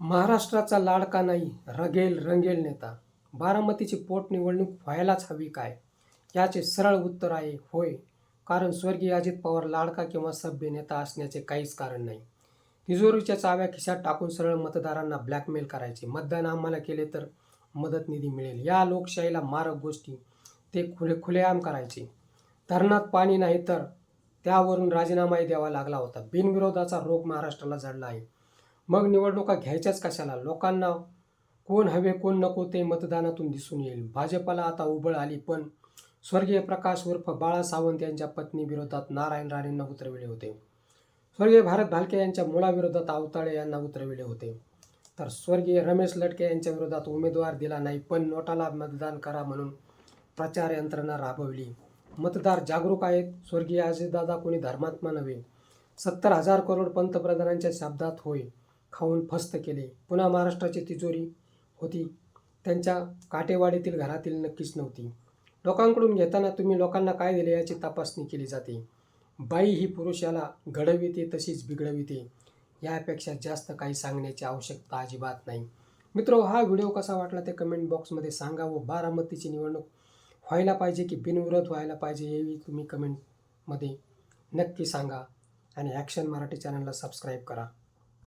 महाराष्ट्राचा लाडका नाही रंगेल रंगेल नेता. बारामतीची पोटनिवडणूक व्हायलाच हवी काय? याचे सरळ उत्तर आहे होय. कारण स्वर्गीय अजित पवार लाडका किंवा सभ्य नेता असण्याचे काहीच कारण नाही. तिजोरीच्या चाव्या खिशात टाकून सरळ मतदारांना ब्लॅकमेल करायचे. मतदान आम्हाला केले तर मदत निधी मिळेल, या लोकशाहीला मारक गोष्टी ते खुलेआम करायचे. धरणात पाणी नाही तर त्यावरून राजीनामाही द्यावा लागला होता. बिनविरोधाचा रोग महाराष्ट्राला जडला आहे. मग निवडणुका घ्यायच्याच कशाला? लोकांना कोण हवे कोण नको ते मतदानातून दिसून येईल. भाजपला आता उबळ आली, पण स्वर्गीय प्रकाश उर्फ बाळा सावंत यांच्या पत्नी विरोधात नारायण राणेंना उतरविले होते. स्वर्गीय भारत भालके यांच्या मुलाविरोधात आवताळे यांना उतरविले होते. तर स्वर्गीय रमेश लटके यांच्या विरोधात उमेदवार दिला नाही, पण नोटाला मतदान करा म्हणून प्रचार यंत्रणा राबवली. मतदार जागरूक आहेत. स्वर्गीय अजितदादा कोणी धर्मात्मा नव्हे. 70,000 करोड पंतप्रधानांच्या शब्दात होय खाऊन फस्त केले. पुन्हा महाराष्ट्राची तिजोरी होती त्यांच्या काटेवाडीतील घरातील नक्कीच नव्हती. लोकांकडून घेताना तुम्ही लोकांना काय दिले याची तपासणी केली जाते. बाई ही पुरुषाला घडविते तशीच बिघडविते, यापेक्षा जास्त काही सांगण्याची आवश्यकता अजिबात नाही. मित्र, हा व्हिडिओ कसा वाटला ते कमेंट बॉक्समध्ये सांगा. व बारामतीची निवडणूक व्हायला पाहिजे की बिनविरोध व्हायला पाहिजे हेही तुम्ही कमेंटमध्ये नक्की सांगा. आणि ॲक्शन मराठी चॅनलला सबस्क्राईब करा.